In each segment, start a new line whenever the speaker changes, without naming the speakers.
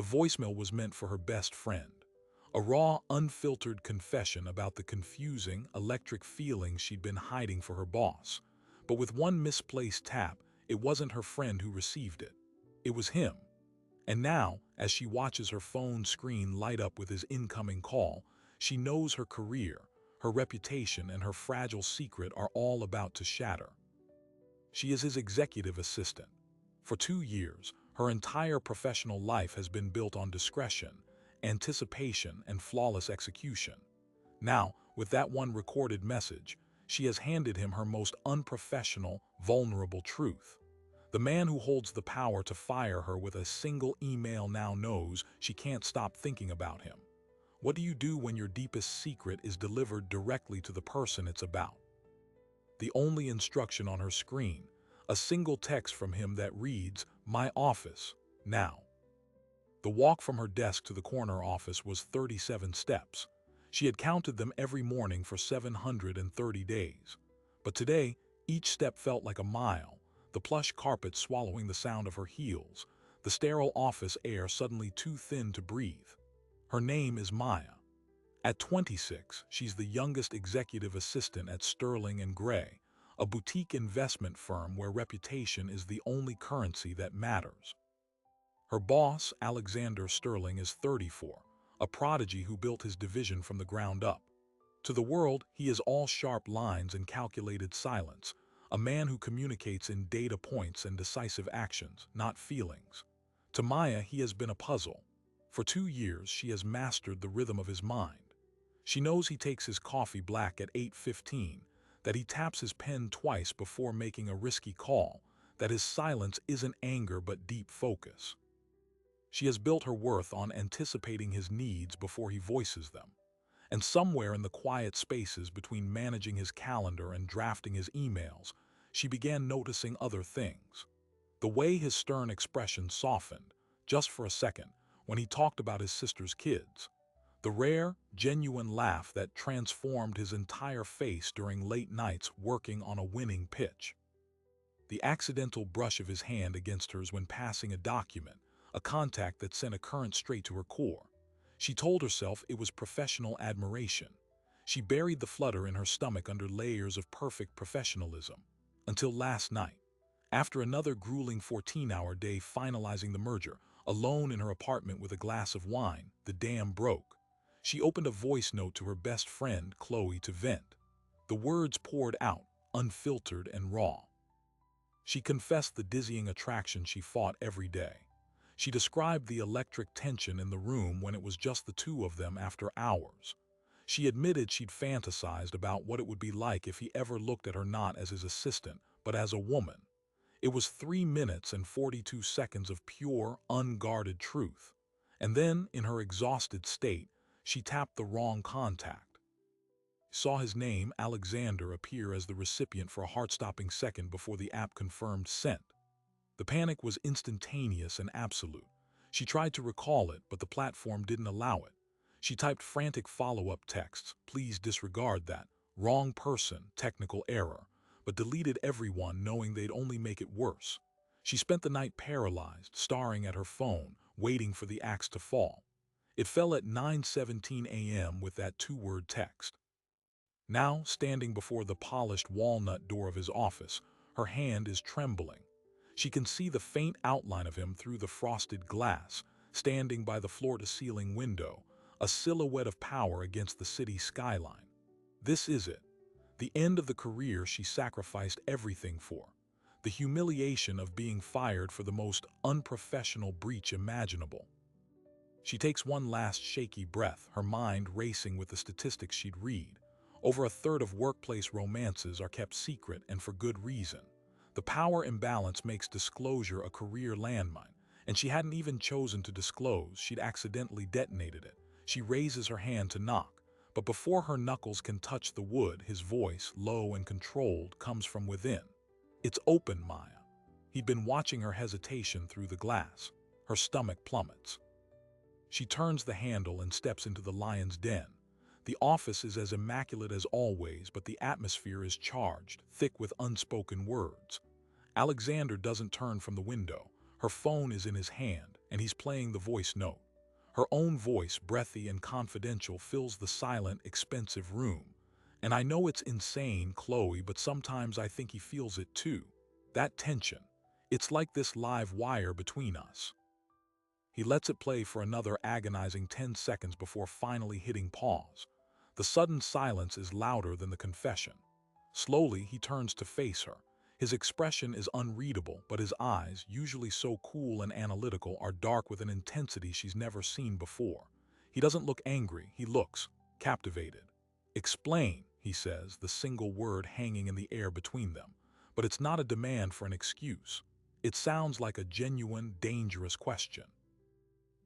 The voicemail was meant for her best friend. A raw, unfiltered confession about the confusing, electric feelings she'd been hiding for her boss. But with one misplaced tap, it wasn't her friend who received it. It was him. And now, as she watches her phone screen light up with his incoming call, she knows her career, her reputation, and her fragile secret are all about to shatter. She is his executive assistant. For 2 years, her entire professional life has been built on discretion, anticipation, and flawless execution. Now, with that one recorded message, she has handed him her most unprofessional, vulnerable truth. The man who holds the power to fire her with a single email now knows she can't stop thinking about him. What do you do when your deepest secret is delivered directly to the person it's about? The only instruction on her screen, a single text from him that reads, "My office, now." The walk from her desk to the corner office was 37 steps. She had counted them every morning for 730 days. But today, each step felt like a mile, the plush carpet swallowing the sound of her heels, the sterile office air suddenly too thin to breathe. Her name is Maya. At 26, she's the youngest executive assistant at Sterling and Gray, a boutique investment firm where reputation is the only currency that matters. Her boss, Alexander Sterling, is 34, a prodigy who built his division from the ground up. To the world, he is all sharp lines and calculated silence, a man who communicates in data points and decisive actions, not feelings. To Maya, he has been a puzzle. For 2 years, she has mastered the rhythm of his mind. She knows he takes his coffee black at 8:15, that he taps his pen twice before making a risky call, that his silence isn't anger but deep focus. She has built her worth on anticipating his needs before he voices them. And somewhere in the quiet spaces between managing his calendar and drafting his emails, she began noticing other things. The way his stern expression softened, just for a second, when he talked about his sister's kids. The rare, genuine laugh that transformed his entire face during late nights working on a winning pitch. The accidental brush of his hand against hers when passing a document, a contact that sent a current straight to her core. She told herself it was professional admiration. She buried the flutter in her stomach under layers of perfect professionalism. Until last night, after another grueling 14-hour day finalizing the merger, alone in her apartment with a glass of wine, the dam broke. She opened a voice note to her best friend, Chloe, to vent. The words poured out, unfiltered and raw. She confessed the dizzying attraction she fought every day. She described the electric tension in the room when it was just the two of them after hours. She admitted she'd fantasized about what it would be like if he ever looked at her not as his assistant, but as a woman. It was 3 minutes and 42 seconds of pure, unguarded truth. And then, in her exhausted state, she tapped the wrong contact. Saw his name, Alexander, appear as the recipient for a heart-stopping second before the app confirmed sent. The panic was instantaneous and absolute. She tried to recall it, but the platform didn't allow it. She typed frantic follow-up texts, "Please disregard that. Wrong person, technical error," but deleted everyone knowing they'd only make it worse. She spent the night paralyzed, staring at her phone, waiting for the axe to fall. It fell at 9:17 a.m. with that two-word text. Now, standing before the polished walnut door of his office, her hand is trembling. She can see the faint outline of him through the frosted glass, standing by the floor-to-ceiling window, a silhouette of power against the city skyline. This is it. The end of the career she sacrificed everything for. The humiliation of being fired for the most unprofessional breach imaginable. She takes one last shaky breath, her mind racing with the statistics she'd read. Over a third of workplace romances are kept secret, and for good reason. The power imbalance makes disclosure a career landmine, and she hadn't even chosen to disclose, she'd accidentally detonated it. She raises her hand to knock, but before her knuckles can touch the wood, his voice, low and controlled, comes from within. "It's open, Maya." He'd been watching her hesitation through the glass. Her stomach plummets. She turns the handle and steps into the lion's den. The office is as immaculate as always, but the atmosphere is charged, thick with unspoken words. Alexander doesn't turn from the window. Her phone is in his hand, and he's playing the voice note. Her own voice, breathy and confidential, fills the silent, expensive room. And I know it's insane, Chloe, but sometimes I think he feels it too. That tension. It's like this live wire between us. He lets it play for another agonizing 10 seconds before finally hitting pause. The sudden silence is louder than the confession. Slowly, he turns to face her. His expression is unreadable, but his eyes, usually so cool and analytical, are dark with an intensity she's never seen before. He doesn't look angry, he looks captivated. "Explain," he says, the single word hanging in the air between them. But it's not a demand for an excuse. It sounds like a genuine, dangerous question.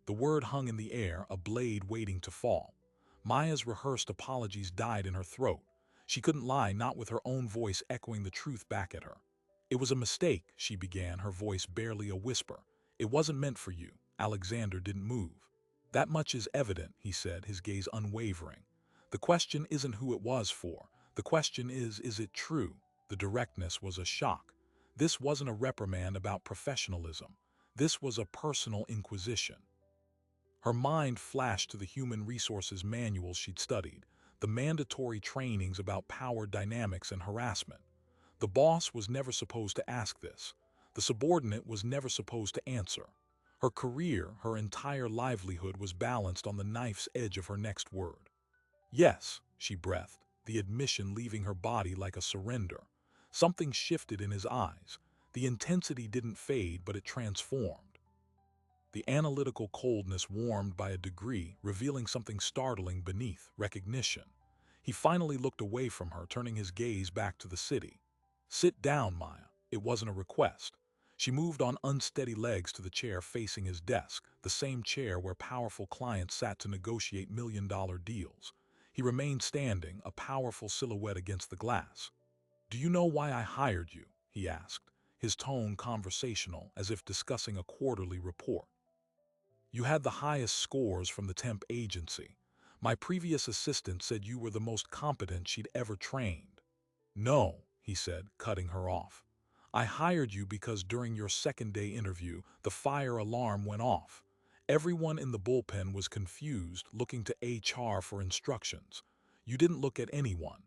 The word hung in the air, a blade waiting to fall. Maya's rehearsed apologies died in her throat. She couldn't lie, not with her own voice echoing the truth back at her. "It was a mistake," she began, her voice barely a whisper. "It wasn't meant for you." Alexander didn't move. "That much is evident," he said, his gaze unwavering. "The question isn't who it was for. The question is it true?" The directness was a shock. This wasn't a reprimand about professionalism. This was a personal inquisition. Her mind flashed to the human resources manuals she'd studied, the mandatory trainings about power dynamics and harassment. The boss was never supposed to ask this. The subordinate was never supposed to answer. Her career, her entire livelihood was balanced on the knife's edge of her next word. "Yes," she breathed, the admission leaving her body like a surrender. Something shifted in his eyes. The intensity didn't fade, but it transformed. The analytical coldness warmed by a degree, revealing something startling beneath recognition. He finally looked away from her, turning his gaze back to the city. "Sit down, Maya." It wasn't a request. She moved on unsteady legs to the chair facing his desk, the same chair where powerful clients sat to negotiate million-dollar deals. He remained standing, a powerful silhouette against the glass. "Do you know why I hired you?" he asked, his tone conversational, as if discussing a quarterly report. "You had the highest scores from the temp agency. My previous assistant said you were the most competent she'd ever trained." "No," he said, cutting her off. "I hired you because during your second-day interview, the fire alarm went off. Everyone in the bullpen was confused, looking to HR for instructions. You didn't look at anyone.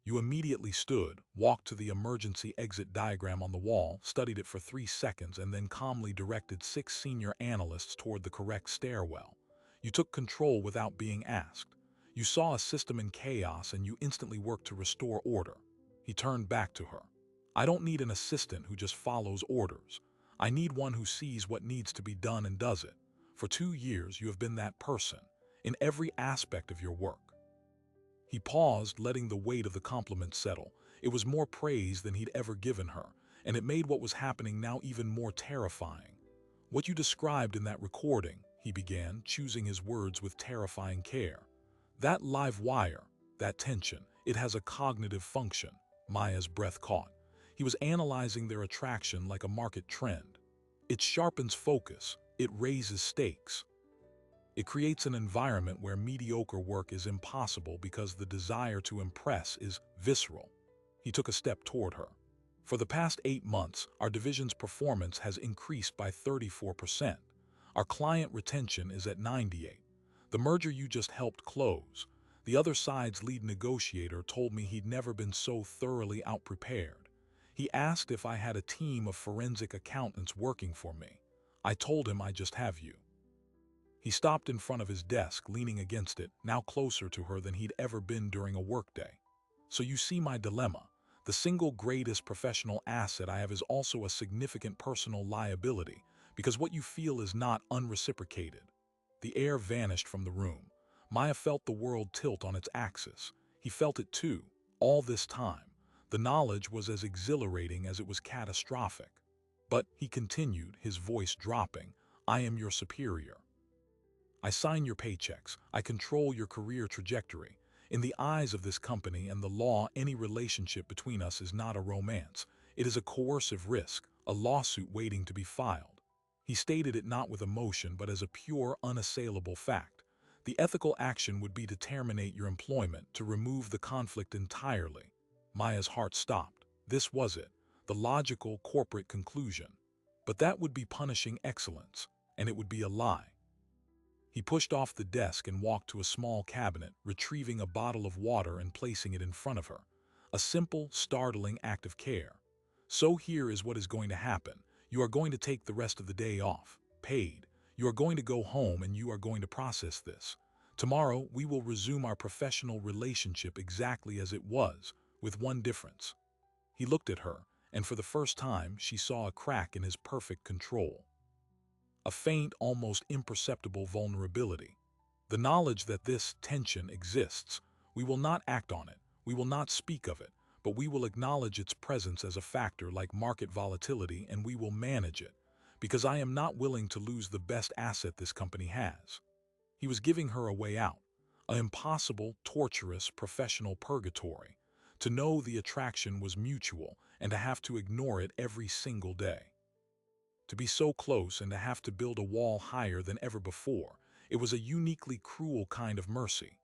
You immediately stood, walked to the emergency exit diagram on the wall, studied it for 3 seconds, and then calmly directed 6 senior analysts toward the correct stairwell. You took control without being asked. You saw a system in chaos and you instantly worked to restore order." He turned back to her. "I don't need an assistant who just follows orders. I need one who sees what needs to be done and does it. For 2 years, you have been that person, in every aspect of your work." He paused, letting the weight of the compliment settle. It was more praise than he'd ever given her, and it made what was happening now even more terrifying. "What you described in that recording," he began, choosing his words with terrifying care. "That live wire, that tension, it has a cognitive function." Maya's breath caught. He was analyzing their attraction like a market trend. "It sharpens focus. It raises stakes. It creates an environment where mediocre work is impossible because the desire to impress is visceral." He took a step toward her. "For the past 8 months, our division's performance has increased by 34%. Our client retention is at 98. The merger you just helped close. The other side's lead negotiator told me he'd never been so thoroughly outprepared. He asked if I had a team of forensic accountants working for me. I told him I just have you." He stopped in front of his desk, leaning against it, now closer to her than he'd ever been during a workday. "So you see my dilemma. The single greatest professional asset I have is also a significant personal liability, because what you feel is not unreciprocated." The air vanished from the room. Maya felt the world tilt on its axis. He felt it too, all this time. The knowledge was as exhilarating as it was catastrophic. "But," he continued, his voice dropping, "I am your superior. I sign your paychecks. I control your career trajectory. In the eyes of this company and the law, any relationship between us is not a romance. It is a coercive risk, a lawsuit waiting to be filed." He stated it not with emotion, but as a pure, unassailable fact. "The ethical action would be to terminate your employment, to remove the conflict entirely." Maya's heart stopped. This was it, the logical corporate conclusion. But that would be punishing excellence. and it would be a lie. He pushed off the desk and walked to a small cabinet, retrieving a bottle of water and placing it in front of her. A simple, startling act of care. So here is what is going to happen. You are going to take the rest of the day off, paid. You are going to go home and you are going to process this. Tomorrow, we will resume our professional relationship exactly as it was, with one difference. He looked at her, and for the first time, she saw a crack in his perfect control. A faint, almost imperceptible vulnerability. The knowledge that this tension exists. We will not act on it, we will not speak of it, but we will acknowledge its presence as a factor like market volatility, and we will manage it, because I am not willing to lose the best asset this company has. He was giving her a way out, an impossible, torturous, professional purgatory, to know the attraction was mutual and to have to ignore it every single day. To be so close and to have to build a wall higher than ever before, it was a uniquely cruel kind of mercy.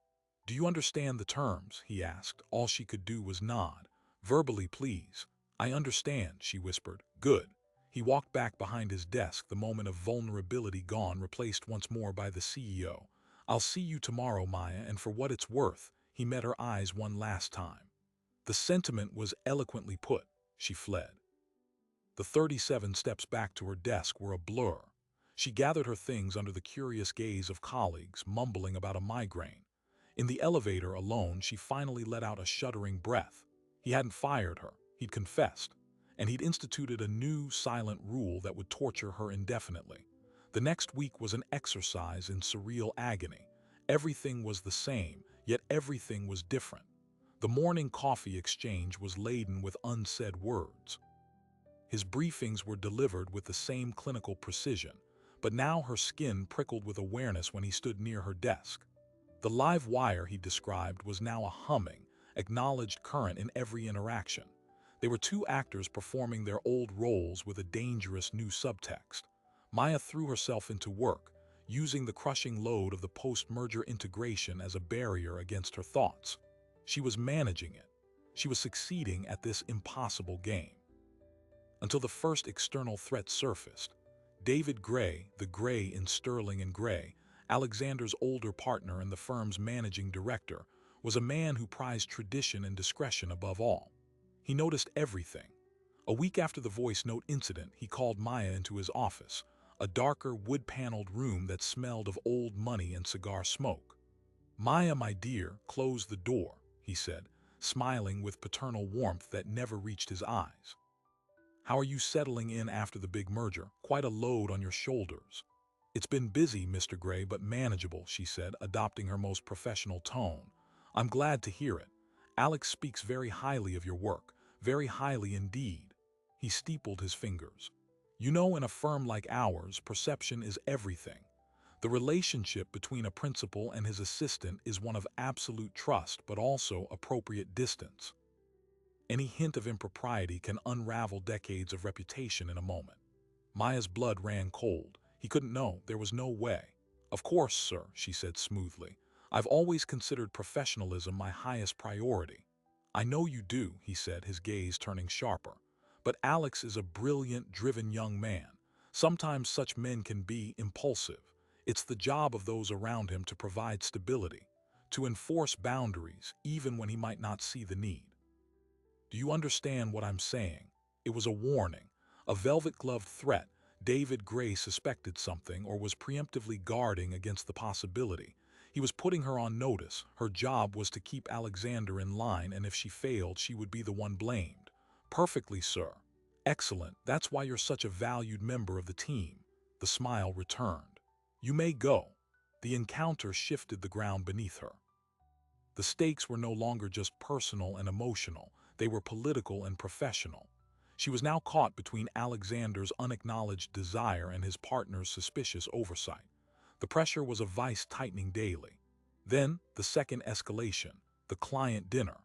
"Do you understand the terms?" he asked. All she could do was nod. "Verbally, please." "I understand," she whispered. "Good." He walked back behind his desk, the moment of vulnerability gone, replaced once more by the CEO. "I'll see you tomorrow, Maya," and for what it's worth, he met her eyes one last time. The sentiment was eloquently put. She fled. The 37 steps back to her desk were a blur. She gathered her things under the curious gaze of colleagues, mumbling about a migraine. In the elevator alone, she finally let out a shuddering breath. He hadn't fired her, he'd confessed, and he'd instituted a new, silent rule that would torture her indefinitely. The next week was an exercise in surreal agony. Everything was the same, yet everything was different. The morning coffee exchange was laden with unsaid words. His briefings were delivered with the same clinical precision, but now her skin prickled with awareness when he stood near her desk. The live wire he described was now a humming, acknowledged current in every interaction. They were two actors performing their old roles with a dangerous new subtext. Maya threw herself into work, using the crushing load of the post-merger integration as a barrier against her thoughts. She was managing it. She was succeeding at this impossible game. Until the first external threat surfaced. David Gray, the Gray in Sterling and Gray, Alexander's older partner and the firm's managing director, was a man who prized tradition and discretion above all. He noticed everything. A week after the voice note incident, he called Maya into his office, a darker, wood-paneled room that smelled of old money and cigar smoke. "Maya, my dear, close the door," he said, smiling with paternal warmth that never reached his eyes. "How are you settling in after the big merger? Quite a load on your shoulders." "It's been busy, Mr. Gray, but manageable," she said, adopting her most professional tone. "I'm glad to hear it. Alex speaks very highly of your work, very highly indeed." He steepled his fingers. "You know, in a firm like ours, perception is everything. The relationship between a principal and his assistant is one of absolute trust, but also appropriate distance. Any hint of impropriety can unravel decades of reputation in a moment." Maya's blood ran cold. He couldn't know. There was no way. "Of course, sir," she said smoothly. "I've always considered professionalism my highest priority." "I know you do," he said, his gaze turning sharper. "But Alex is a brilliant, driven young man. Sometimes such men can be impulsive. It's the job of those around him to provide stability, to enforce boundaries, even when he might not see the need. Do you understand what I'm saying?" It was a warning, a velvet-gloved threat. David Gray suspected something or was preemptively guarding against the possibility. He was putting her on notice. Her job was to keep Alexander in line, and if she failed, she would be the one blamed. "Perfectly, sir." "Excellent. That's why you're such a valued member of the team." The smile returned. "You may go." The encounter shifted the ground beneath her. The stakes were no longer just personal and emotional. They were political and professional. She was now caught between Alexander's unacknowledged desire and his partner's suspicious oversight. The pressure was a vice tightening daily. Then, the second escalation, the client dinner.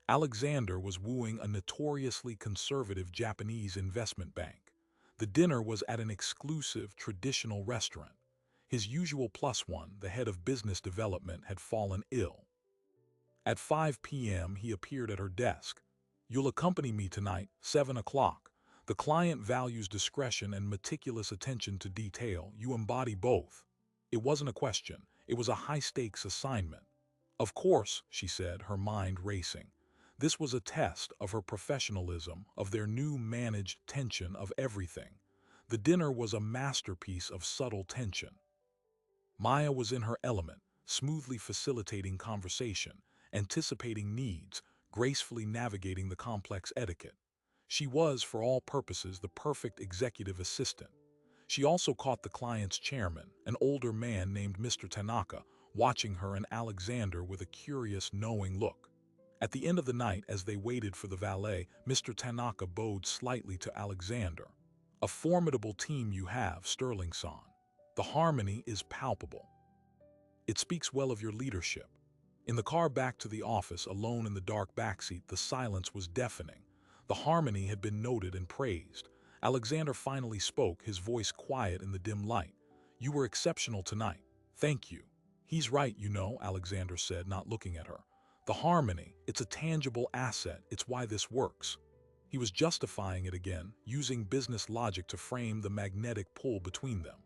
Alexander was wooing a notoriously conservative Japanese investment bank. The dinner was at an exclusive, traditional restaurant. His usual plus one, the head of business development, had fallen ill. At 5 p.m., he appeared at her desk. "You'll accompany me tonight, 7 o'clock. The client values discretion and meticulous attention to detail. You embody both. It wasn't a question. It was a high-stakes assignment. Of course, she said, her mind racing. This was a test of her professionalism, of their new managed tension of everything. The dinner was a masterpiece of subtle tension. Maya was in her element, smoothly facilitating conversation, anticipating needs, gracefully navigating the complex etiquette. She was, for all purposes, the perfect executive assistant. She also caught the client's chairman, an older man named Mr. Tanaka, watching her and Alexander with a curious, knowing look. At the end of the night, as they waited for the valet, Mr. Tanaka bowed slightly to Alexander. "A formidable team you have, Sterling-san. The harmony is palpable. It speaks well of your leadership." In the car back to the office, alone in the dark backseat, the silence was deafening. The harmony had been noted and praised. Alexander finally spoke, his voice quiet in the dim light. "You were exceptional tonight. Thank you." "He's right, you know," Alexander said, not looking at her. "The harmony, it's a tangible asset. It's why this works." He was justifying it again, using business logic to frame the magnetic pull between them.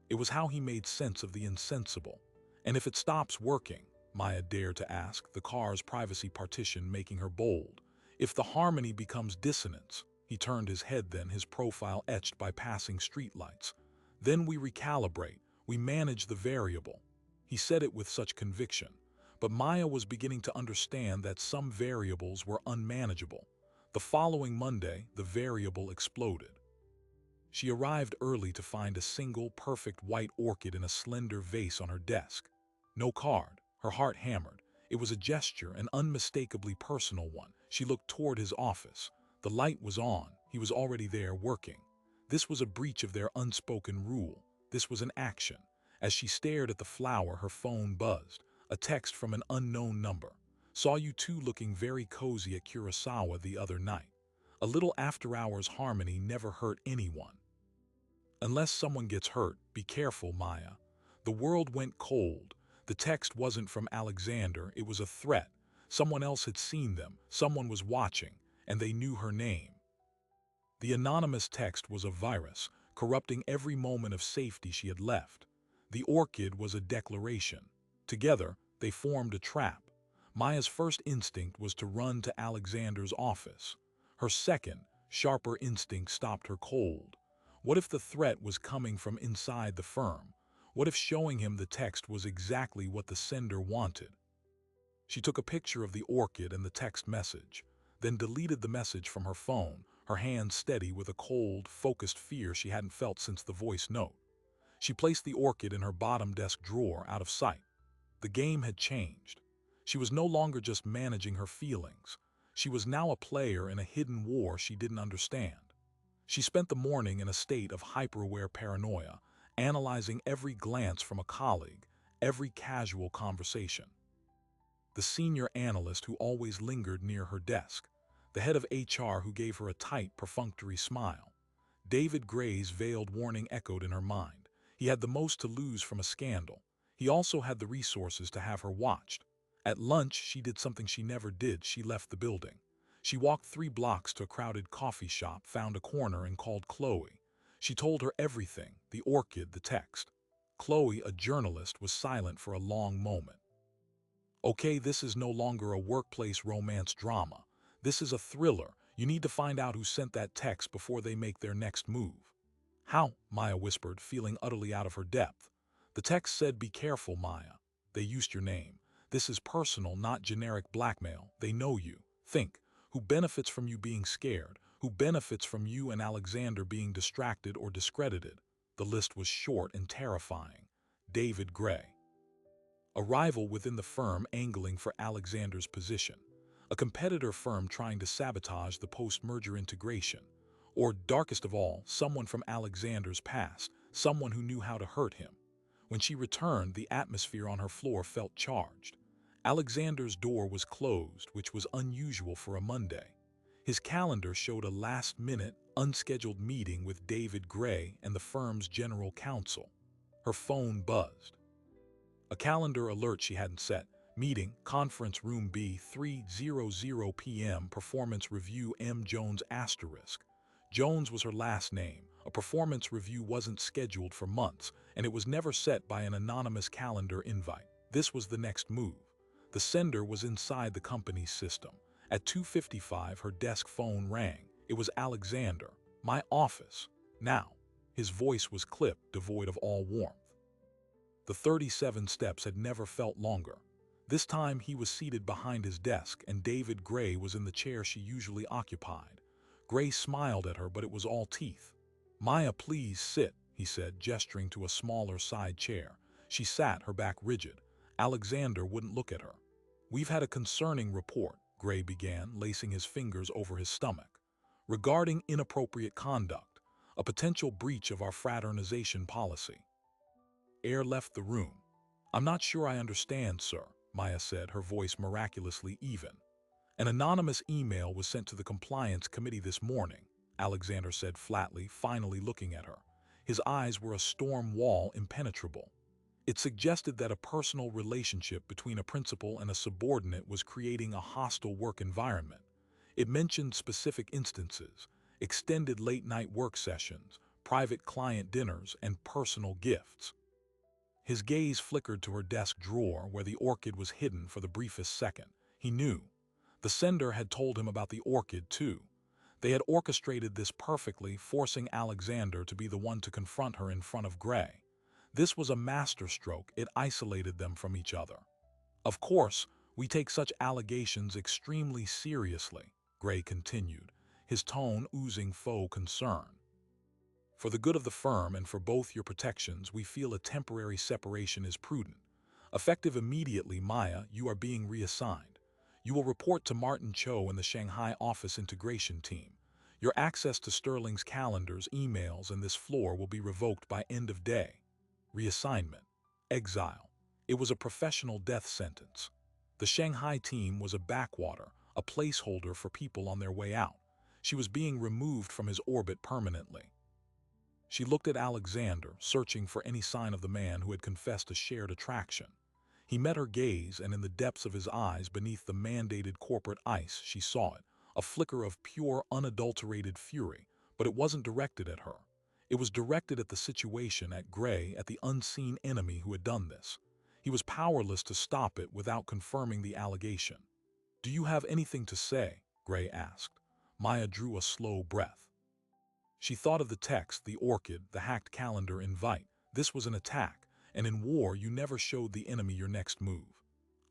It was how he made sense of the insensible. "And if it stops working?" Maya dared to ask, the car's privacy partition making her bold. "If the harmony becomes dissonance?" He turned his head then, his profile etched by passing streetlights. "Then we recalibrate, we manage the variable." He said it with such conviction. But Maya was beginning to understand that some variables were unmanageable. The following Monday, the variable exploded. She arrived early to find a single, perfect white orchid in a slender vase on her desk. No card. Her heart hammered. It was a gesture, an unmistakably personal one. She looked toward his office. The light was on. He was already there, working. This was a breach of their unspoken rule. This was an action. As she stared at the flower, her phone buzzed. A text from an unknown number. "Saw you two looking very cozy at Kurosawa the other night. A little after-hours harmony never hurt anyone. Unless someone gets hurt, be careful, Maya." The world went cold. The text wasn't from Alexander, it was a threat. Someone else had seen them, someone was watching, and they knew her name. The anonymous text was a virus, corrupting every moment of safety she had left. The orchid was a declaration. Together, they formed a trap. Maya's first instinct was to run to Alexander's office. Her second, sharper instinct stopped her cold. What if the threat was coming from inside the firm? What if showing him the text was exactly what the sender wanted? She took a picture of the orchid and the text message, then deleted the message from her phone, her hand steady with a cold, focused fear she hadn't felt since the voice note. She placed the orchid in her bottom desk drawer, out of sight. The game had changed. She was no longer just managing her feelings. She was now a player in a hidden war she didn't understand. She spent the morning in a state of hyper-aware paranoia, analyzing every glance from a colleague, every casual conversation. The senior analyst who always lingered near her desk, the head of HR who gave her a tight, perfunctory smile. David Gray's veiled warning echoed in her mind. He had the most to lose from a scandal. He also had the resources to have her watched. At lunch, she did something she never did. She left the building. She walked 3 blocks to a crowded coffee shop, found a corner, and called Chloe. She told her everything, the orchid, the text. Chloe, a journalist, was silent for a long moment. "Okay, this is no longer a workplace romance drama. This is a thriller. You need to find out who sent that text before they make their next move." "How?" Maya whispered, feeling utterly out of her depth. "The text said, 'Be careful, Maya. They used your name. This is personal, not generic blackmail. They know you. Think. Who benefits from you being scared? Who benefits from you and Alexander being distracted or discredited?" The list was short and terrifying. David Gray. A rival within the firm angling for Alexander's position. A competitor firm trying to sabotage the post-merger integration. Or, darkest of all, someone from Alexander's past, someone who knew how to hurt him. When she returned, the atmosphere on her floor felt charged. Alexander's door was closed, which was unusual for a Monday. His calendar showed a last-minute, unscheduled meeting with David Gray and the firm's general counsel. Her phone buzzed. A calendar alert she hadn't set. Meeting, conference room B, 3:00 p.m., performance review M. Jones *. Jones was her last name. A performance review wasn't scheduled for months, and it was never set by an anonymous calendar invite. This was the next move. The sender was inside the company's system. At 2:55, her desk phone rang. It was Alexander. "My office. Now." His voice was clipped, devoid of all warmth. The 37 steps had never felt longer. This time he was seated behind his desk, and David Gray was in the chair she usually occupied. Gray smiled at her, but it was all teeth. "Maya, please sit," he said, gesturing to a smaller side chair. She sat, her back rigid. Alexander wouldn't look at her. "We've had a concerning report," Gray began, lacing his fingers over his stomach. "Regarding inappropriate conduct, a potential breach of our fraternization policy." Air left the room. "I'm not sure I understand, sir," Maya said, her voice miraculously even. "An anonymous email was sent to the compliance committee this morning," Alexander said flatly, finally looking at her. His eyes were a storm wall, impenetrable. "It suggested that a personal relationship between a principal and a subordinate was creating a hostile work environment. It mentioned specific instances: extended late-night work sessions, private client dinners, and personal gifts." His gaze flickered to her desk drawer, where the orchid was hidden for the briefest second. He knew. The sender had told him about the orchid, too. They had orchestrated this perfectly, forcing Alexander to be the one to confront her in front of Gray. This was a masterstroke. It isolated them from each other. "Of course, we take such allegations extremely seriously," Gray continued, his tone oozing faux concern. "For the good of the firm and for both your protections, we feel a temporary separation is prudent. Effective immediately, Maya, you are being reassigned. You will report to Martin Cho and the Shanghai office integration team. Your access to Sterling's calendars, emails, and this floor will be revoked by end of day." Reassignment. Exile. It was a professional death sentence. The Shanghai team was a backwater, a placeholder for people on their way out. She was being removed from his orbit permanently. She looked at Alexander, searching for any sign of the man who had confessed a shared attraction. He met her gaze, and in the depths of his eyes, beneath the mandated corporate ice, she saw it, a flicker of pure, unadulterated fury, but it wasn't directed at her. It was directed at the situation, at Gray, at the unseen enemy who had done this. He was powerless to stop it without confirming the allegation. "Do you have anything to say?" Gray asked. Maya drew a slow breath. She thought of the text, the orchid, the hacked calendar invite. This was an attack, and in war you never showed the enemy your next move.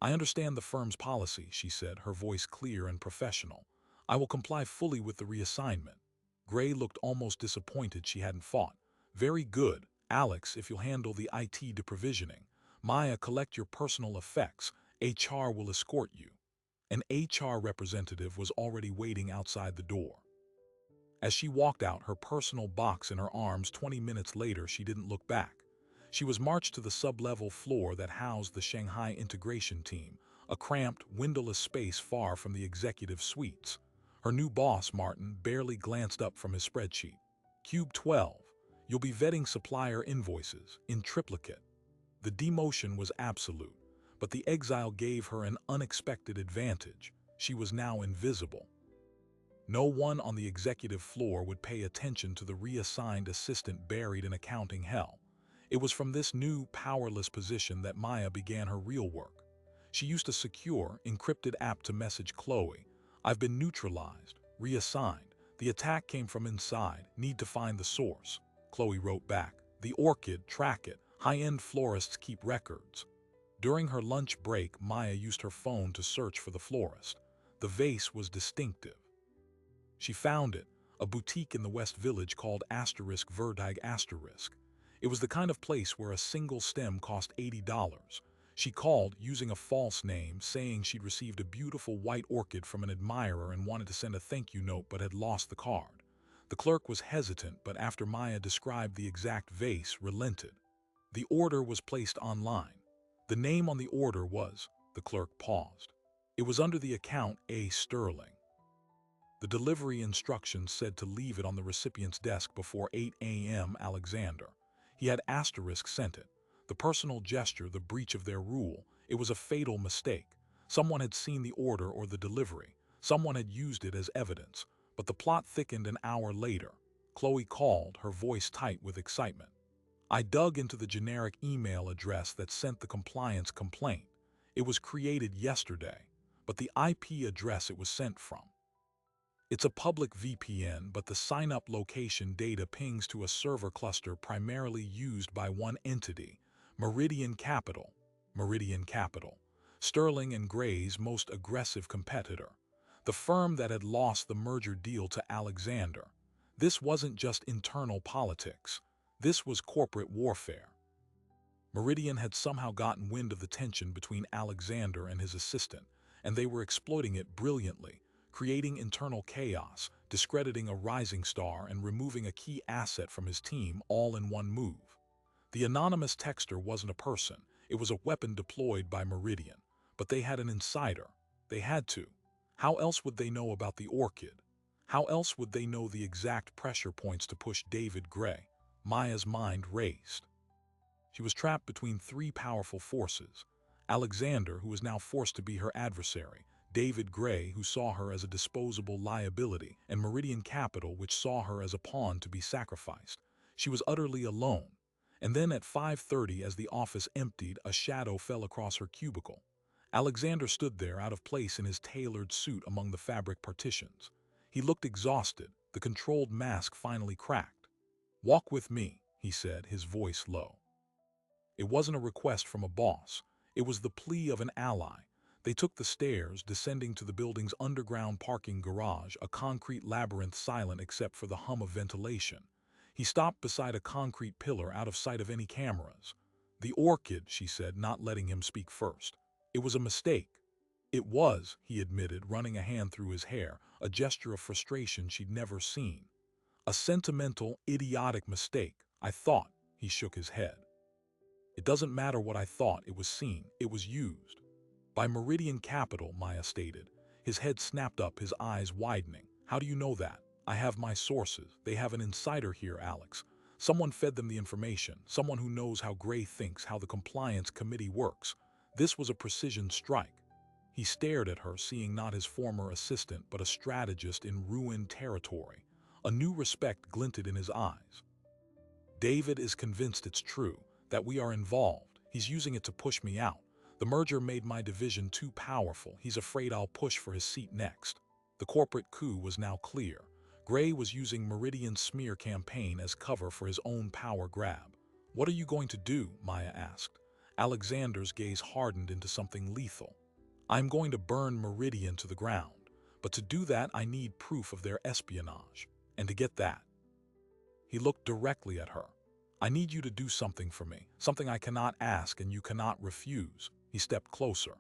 "I understand the firm's policy," she said, her voice clear and professional. "I will comply fully with the reassignment." Gray looked almost disappointed she hadn't fought. "Very good. Alex, if you'll handle the IT deprovisioning. Maya, collect your personal effects. HR will escort you." An HR representative was already waiting outside the door. As she walked out, her personal box in her arms, 20 minutes later, she didn't look back. She was marched to the sub-level floor that housed the Shanghai integration team, a cramped, windowless space far from the executive suites. Her new boss, Martin, barely glanced up from his spreadsheet. "Cube 12. You'll be vetting supplier invoices, in triplicate." The demotion was absolute, but the exile gave her an unexpected advantage. She was now invisible. No one on the executive floor would pay attention to the reassigned assistant buried in accounting hell. It was from this new, powerless position that Maya began her real work. She used a secure, encrypted app to message Chloe. "I've been neutralized, reassigned. The attack came from inside. Need to find the source." Chloe wrote back, "The orchid, track it. High-end florists keep records." During her lunch break, Maya used her phone to search for the florist. The vase was distinctive. She found it, a boutique in the West Village called *Verdig*. It was the kind of place where a single stem cost $80. She called, using a false name, saying she'd received a beautiful white orchid from an admirer and wanted to send a thank you note but had lost the card. The clerk was hesitant, but after Maya described the exact vase, relented. The order was placed online. The name on the order was— the clerk paused. It was under the account A. Sterling. The delivery instructions said to leave it on the recipient's desk before 8 a.m. Alexander. He had sent it. The personal gesture, the breach of their rule. It was a fatal mistake. Someone had seen the order or the delivery. Someone had used it as evidence. But the plot thickened an hour later. Chloe called, her voice tight with excitement. I dug into the generic email address that sent the compliance complaint. It was created yesterday, but the IP address it was sent from. It's a public VPN, but the sign-up location data pings to a server cluster primarily used by one entity, Meridian Capital. Meridian Capital, Sterling and Gray's most aggressive competitor, the firm that had lost the merger deal to Alexander. This wasn't just internal politics. This was corporate warfare. Meridian had somehow gotten wind of the tension between Alexander and his assistant, and they were exploiting it brilliantly, creating internal chaos, discrediting a rising star, and removing a key asset from his team all in one move. The anonymous texter wasn't a person, it was a weapon deployed by Meridian, but they had an insider. They had to. How else would they know about the Orchid? How else would they know the exact pressure points to push David Gray? Maya's mind raced. She was trapped between three powerful forces: Alexander, who was now forced to be her adversary; David Gray, who saw her as a disposable liability; and Meridian Capital, which saw her as a pawn to be sacrificed. She was utterly alone. And then at 5:30, as the office emptied, a shadow fell across her cubicle. Alexander stood there, out of place in his tailored suit among the fabric partitions. He looked exhausted. The controlled mask finally cracked. "Walk with me," he said, his voice low. It wasn't a request from a boss. It was the plea of an ally. They took the stairs, descending to the building's underground parking garage, a concrete labyrinth silent except for the hum of ventilation. He stopped beside a concrete pillar, out of sight of any cameras. "The Orchid," she said, not letting him speak first. "It was a mistake." "It was," he admitted, running a hand through his hair, a gesture of frustration she'd never seen. "A sentimental, idiotic mistake. I thought." He shook his head. "It doesn't matter what I thought. It was seen. It was used." "By Meridian Capital," Maya stated. His head snapped up, his eyes widening. "How do you know that?" "I have my sources. They have an insider here, Alex. Someone fed them the information, someone who knows how Gray thinks, how the compliance committee works. This was a precision strike." He stared at her, seeing not his former assistant, but a strategist in ruined territory. A new respect glinted in his eyes. "David is convinced it's true, that we are involved. He's using it to push me out. The merger made my division too powerful. He's afraid I'll push for his seat next." The corporate coup was now clear. Gray was using Meridian's smear campaign as cover for his own power grab. "What are you going to do?" Maya asked. Alexander's gaze hardened into something lethal. "I'm going to burn Meridian to the ground. But to do that, I need proof of their espionage. And to get that..." He looked directly at her. "I need you to do something for me, something I cannot ask and you cannot refuse." He stepped closer.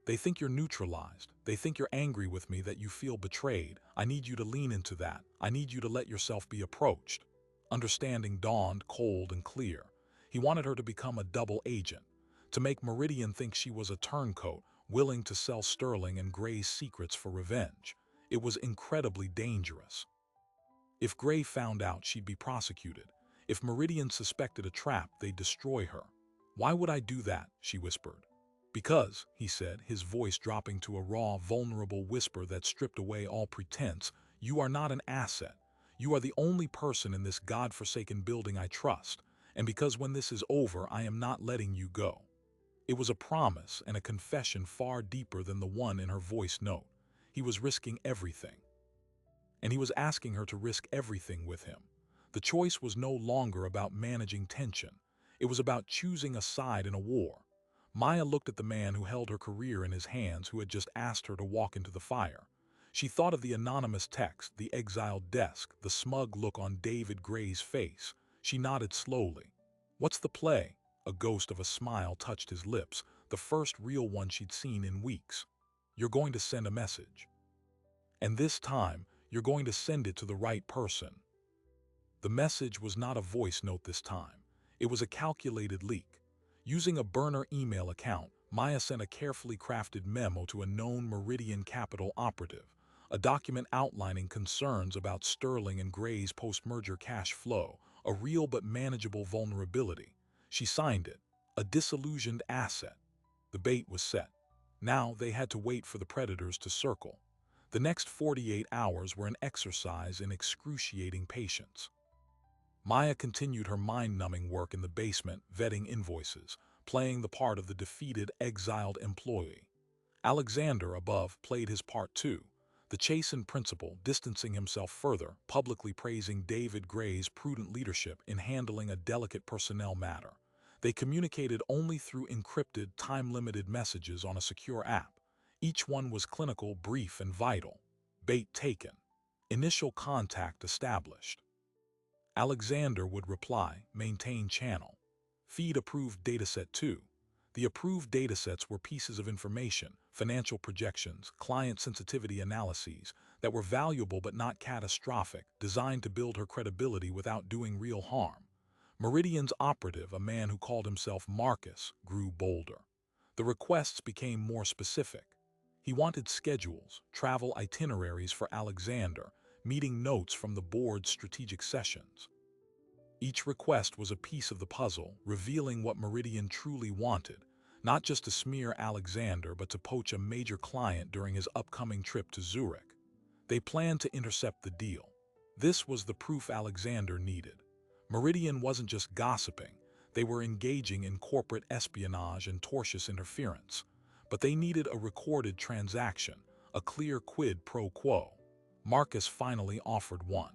"They think you're neutralized. They think you're angry with me, that you feel betrayed. I need you to lean into that. I need you to let yourself be approached." Understanding dawned, cold and clear. He wanted her to become a double agent, to make Meridian think she was a turncoat, willing to sell Sterling and Gray's secrets for revenge. It was incredibly dangerous. If Gray found out, she'd be prosecuted. If Meridian suspected a trap, they'd destroy her. "Why would I do that?" she whispered. "Because," he said, his voice dropping to a raw, vulnerable whisper that stripped away all pretense, "you are not an asset. You are the only person in this godforsaken building I trust. And because when this is over, I am not letting you go." It was a promise and a confession far deeper than the one in her voice note. He was risking everything. And he was asking her to risk everything with him. The choice was no longer about managing tension. It was about choosing a side in a war. Maya looked at the man who held her career in his hands, who had just asked her to walk into the fire. She thought of the anonymous text, the exiled desk, the smug look on David Gray's face. She nodded slowly. "What's the play?" A ghost of a smile touched his lips, the first real one she'd seen in weeks. "You're going to send a message. And this time, you're going to send it to the right person." The message was not a voice note this time. It was a calculated leak. Using a burner email account, Maya sent a carefully crafted memo to a known Meridian Capital operative, a document outlining concerns about Sterling and Gray's post-merger cash flow, a real but manageable vulnerability. She signed it, "A disillusioned asset." The bait was set. Now they had to wait for the predators to circle. The next 48 hours were an exercise in excruciating patience. Maya continued her mind-numbing work in the basement, vetting invoices, playing the part of the defeated, exiled employee. Alexander, above, played his part too, the chastened principal, distancing himself further, publicly praising David Gray's prudent leadership in handling a delicate personnel matter. They communicated only through encrypted, time-limited messages on a secure app. Each one was clinical, brief, and vital. Bait taken. Initial contact established. Alexander would reply, maintain channel. Feed approved dataset 2. The approved datasets were pieces of information, financial projections, client sensitivity analyses that were valuable but not catastrophic, designed to build her credibility without doing real harm. Meridian's operative, a man who called himself Marcus, grew bolder. The requests became more specific. He wanted schedules, travel itineraries for Alexander, meeting notes from the board's strategic sessions. Each request was a piece of the puzzle, revealing what Meridian truly wanted, not just to smear Alexander but to poach a major client during his upcoming trip to Zurich. They planned to intercept the deal. This was the proof Alexander needed. Meridian wasn't just gossiping, they were engaging in corporate espionage and tortious interference. But they needed a recorded transaction, a clear quid pro quo. Marcus finally offered one.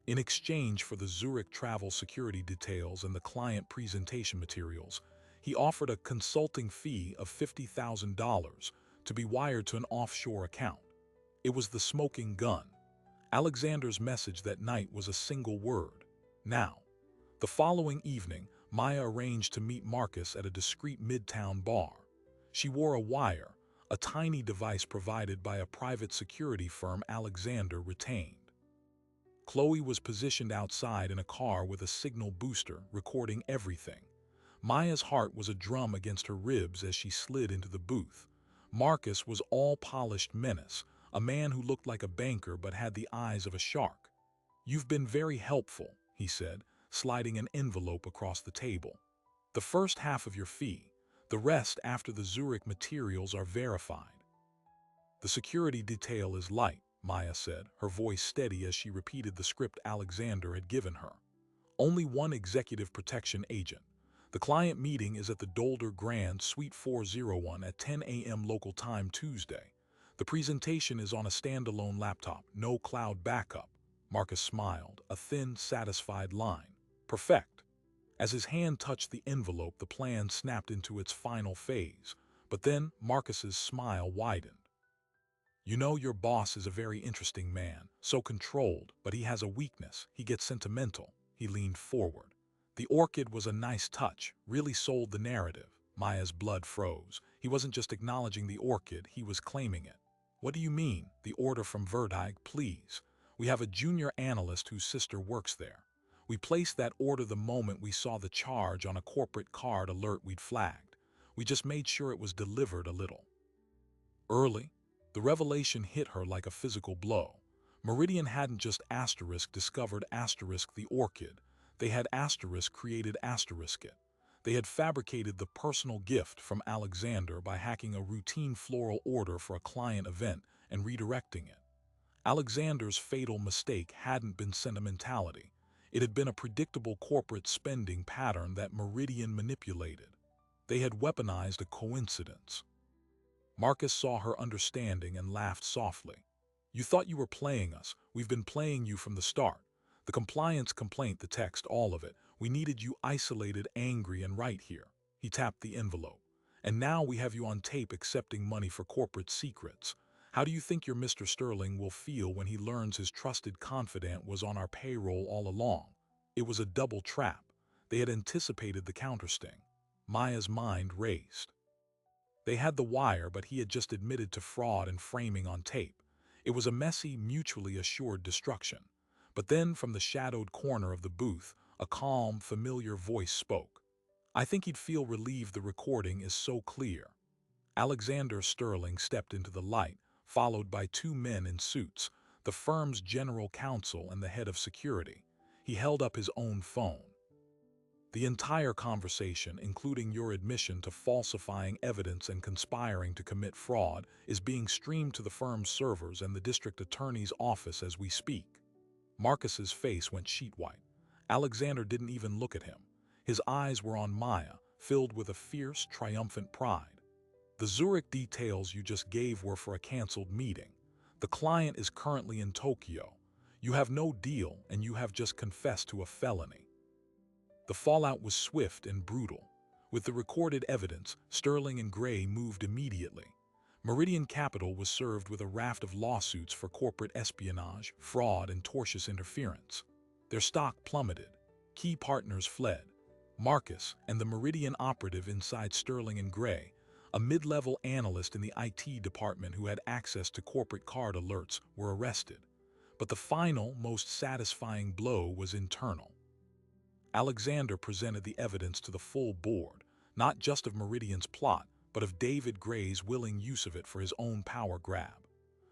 In exchange for the Zurich travel security details and the client presentation materials, he offered a consulting fee of $50,000 to be wired to an offshore account. It was the smoking gun. Alexander's message that night was a single word: now. The following evening, Maya arranged to meet Marcus at a discreet midtown bar. She wore a wire, a tiny device provided by a private security firm Alexander retained. Chloe was positioned outside in a car with a signal booster, recording everything. Maya's heart was a drum against her ribs as she slid into the booth. Marcus was all polished menace, a man who looked like a banker but had the eyes of a shark. "You've been very helpful," he said, sliding an envelope across the table. "The first half of your fee. The rest after the Zurich materials are verified." "The security detail is light," Maya said, her voice steady as she repeated the script Alexander had given her. "Only one executive protection agent. The client meeting is at the Dolder Grand Suite 401 at 10 a.m. local time Tuesday. The presentation is on a standalone laptop, no cloud backup." Marcus smiled, a thin, satisfied line. "Perfect." As his hand touched the envelope, the plan snapped into its final phase. But then Marcus's smile widened. "You know, your boss is a very interesting man, so controlled, but he has a weakness. He gets sentimental." He leaned forward. "The orchid was a nice touch, really sold the narrative." Maya's blood froze. He wasn't just acknowledging the orchid, he was claiming it. "What do you mean? The order from Verdig, please. We have a junior analyst whose sister works there. We placed that order the moment we saw the charge on a corporate card alert we'd flagged. We just made sure it was delivered a little early." The revelation hit her like a physical blow. Meridian hadn't just discovered the orchid. They had created it. They had fabricated the personal gift from Alexander by hacking a routine floral order for a client event and redirecting it. Alexander's fatal mistake hadn't been sentimentality. It had been a predictable corporate spending pattern that Meridian manipulated. They had weaponized a coincidence. Marcus saw her understanding and laughed softly. "You thought you were playing us. We've been playing you from the start. The compliance complaint, the text, all of it. We needed you isolated, angry, and right here." He tapped the envelope. "And now we have you on tape accepting money for corporate secrets. How do you think your Mr. Sterling will feel when he learns his trusted confidant was on our payroll all along?" It was a double trap. They had anticipated the countersting. Maya's mind raced. They had the wire, but he had just admitted to fraud and framing on tape. It was a messy, mutually assured destruction. But then, from the shadowed corner of the booth, a calm, familiar voice spoke. "I think he'd feel relieved the recording is so clear." Alexander Sterling stepped into the light, followed by two men in suits, the firm's general counsel and the head of security. He held up his own phone. The entire conversation, including your admission to falsifying evidence and conspiring to commit fraud, is being streamed to the firm's servers and the district attorney's office as we speak." Marcus's face went sheet white. Alexander didn't even look at him. His eyes were on Maya, filled with a fierce, triumphant pride. "The Zurich details you just gave were for a canceled meeting. The client is currently in Tokyo. You have no deal, and you have just confessed to a felony." The fallout was swift and brutal. With the recorded evidence, Sterling and Gray moved immediately. Meridian Capital was served with a raft of lawsuits for corporate espionage, fraud, and tortious interference. Their stock plummeted. Key partners fled. Marcus and the Meridian operative inside Sterling and Gray, a mid-level analyst in the IT department who had access to corporate card alerts, were arrested. But the final, most satisfying blow was internal. Alexander presented the evidence to the full board, not just of Meridian's plot, but of David Gray's willing use of it for his own power grab.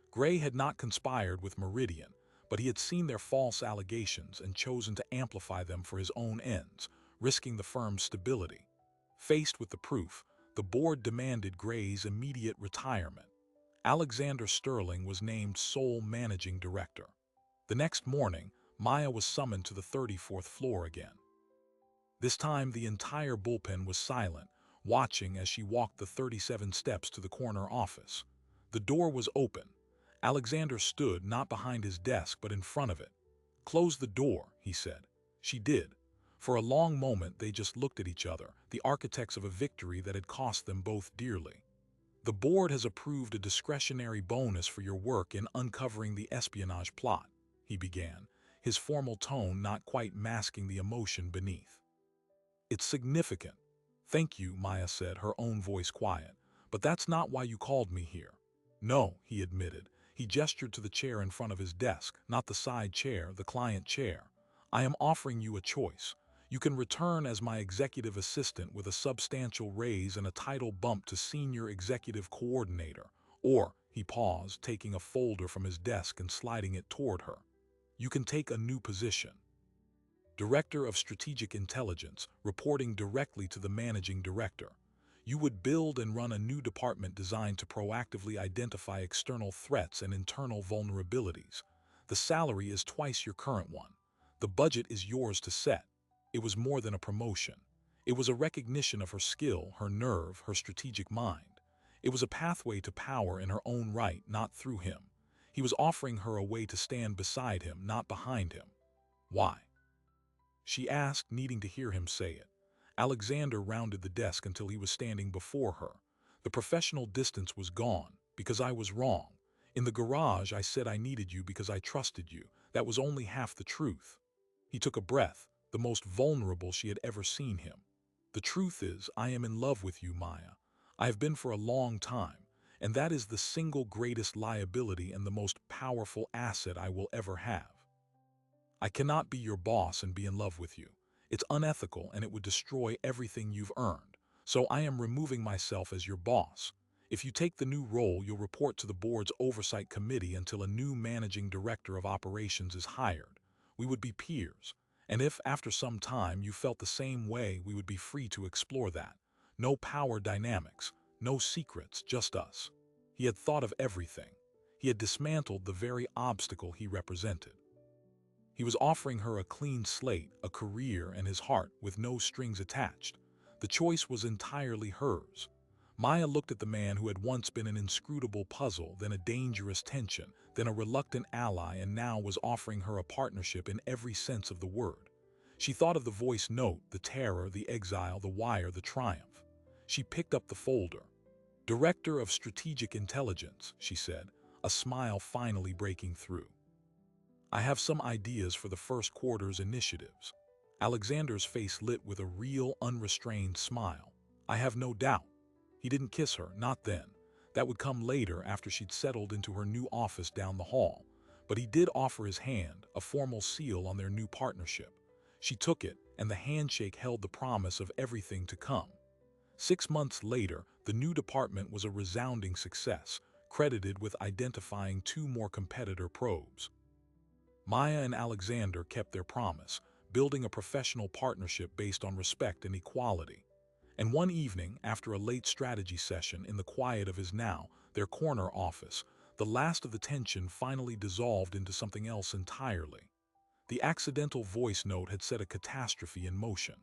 Gray had not conspired with Meridian, but he had seen their false allegations and chosen to amplify them for his own ends, risking the firm's stability. Faced with the proof, the board demanded Gray's immediate retirement. Alexander Sterling was named sole managing director. The next morning, Maya was summoned to the 34th floor again. This time, the entire bullpen was silent, watching as she walked the 37 steps to the corner office. The door was open. Alexander stood not behind his desk but in front of it. "Close the door," he said. She did. For a long moment, they just looked at each other, the architects of a victory that had cost them both dearly. "The board has approved a discretionary bonus for your work in uncovering the espionage plot," he began, his formal tone not quite masking the emotion beneath. "It's significant." "Thank you," Maya said, her own voice quiet. "But that's not why you called me here." "No," he admitted. He gestured to the chair in front of his desk, not the side chair, the client chair. "I am offering you a choice. You can return as my executive assistant with a substantial raise and a title bump to senior executive coordinator. Or," he paused, taking a folder from his desk and sliding it toward her, "you can take a new position. Director of Strategic Intelligence, reporting directly to the managing director. You would build and run a new department designed to proactively identify external threats and internal vulnerabilities. The salary is twice your current one. The budget is yours to set." It was more than a promotion. It was a recognition of her skill, her nerve, her strategic mind. It was a pathway to power in her own right, not through him. He was offering her a way to stand beside him, not behind him. "Why?" she asked, needing to hear him say it. Alexander rounded the desk until he was standing before her. "The professional distance was gone, because I was wrong. In the garage, I said I needed you because I trusted you. That was only half the truth." He took a breath, the most vulnerable she had ever seen him. "The truth is, I am in love with you, Maya. I have been for a long time, and that is the single greatest liability and the most powerful asset I will ever have. I cannot be your boss and be in love with you. It's unethical and it would destroy everything you've earned. So I am removing myself as your boss. If you take the new role, you'll report to the board's oversight committee until a new managing director of operations is hired. We would be peers. And if, after some time, you felt the same way, we would be free to explore that. No power dynamics, no secrets, just us." He had thought of everything. He had dismantled the very obstacle he represented. He was offering her a clean slate, a career, and his heart, with no strings attached. The choice was entirely hers. Maya looked at the man who had once been an inscrutable puzzle, then a dangerous tension, then a reluctant ally, and now was offering her a partnership in every sense of the word. She thought of the voice note, the terror, the exile, the wire, the triumph. She picked up the folder. "Director of Strategic Intelligence," she said, a smile finally breaking through. "I have some ideas for the first quarter's initiatives." Alexander's face lit with a real, unrestrained smile. "I have no doubt." He didn't kiss her, not then. That would come later after she'd settled into her new office down the hall. But he did offer his hand, a formal seal on their new partnership. She took it, and the handshake held the promise of everything to come. 6 months later, the new department was a resounding success, credited with identifying 2 more competitor probes. Maya and Alexander kept their promise, building a professional partnership based on respect and equality. And one evening, after a late strategy session in the quiet of his now, their corner office, the last of the tension finally dissolved into something else entirely. The accidental voice note had set a catastrophe in motion.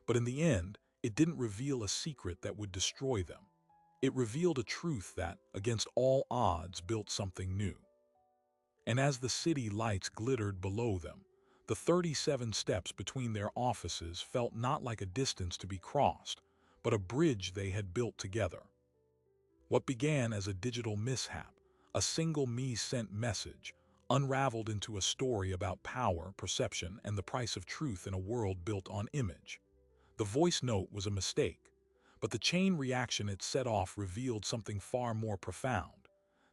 But in the end, it didn't reveal a secret that would destroy them. It revealed a truth that, against all odds, built something new. And as the city lights glittered below them, the 37 steps between their offices felt not like a distance to be crossed, but a bridge they had built together. What began as a digital mishap, a single me-sent message, unraveled into a story about power, perception, and the price of truth in a world built on image. The voice note was a mistake, but the chain reaction it set off revealed something far more profound: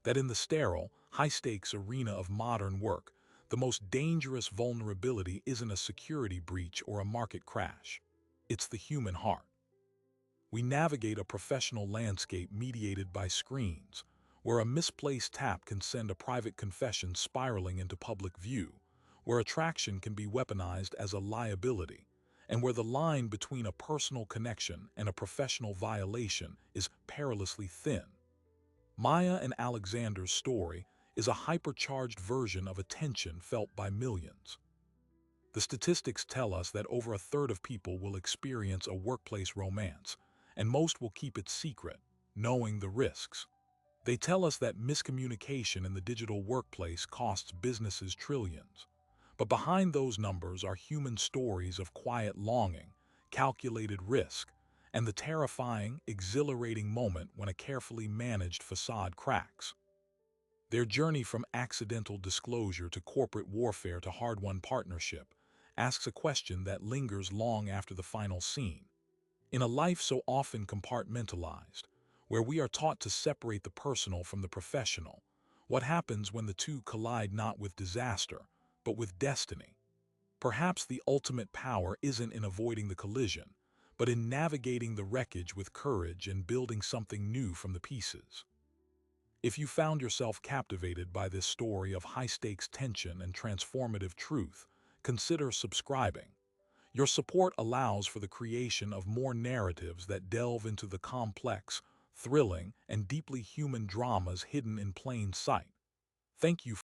that in the sterile, high-stakes arena of modern work, the most dangerous vulnerability isn't a security breach or a market crash. It's the human heart. We navigate a professional landscape mediated by screens, where a misplaced tap can send a private confession spiraling into public view, where attraction can be weaponized as a liability, and where the line between a personal connection and a professional violation is perilously thin. Maya and Alexander's story is a hypercharged version of a tension felt by millions. The statistics tell us that over a third of people will experience a workplace romance, and most will keep it secret, knowing the risks. They tell us that miscommunication in the digital workplace costs businesses trillions. But behind those numbers are human stories of quiet longing, calculated risk, and the terrifying, exhilarating moment when a carefully managed facade cracks. Their journey from accidental disclosure to corporate warfare to hard-won partnership asks a question that lingers long after the final scene. In a life so often compartmentalized, where we are taught to separate the personal from the professional, what happens when the two collide not with disaster, but with destiny? Perhaps the ultimate power isn't in avoiding the collision, but in navigating the wreckage with courage and building something new from the pieces. If you found yourself captivated by this story of high-stakes tension and transformative truth, consider subscribing. Your support allows for the creation of more narratives that delve into the complex, thrilling, and deeply human dramas hidden in plain sight. Thank you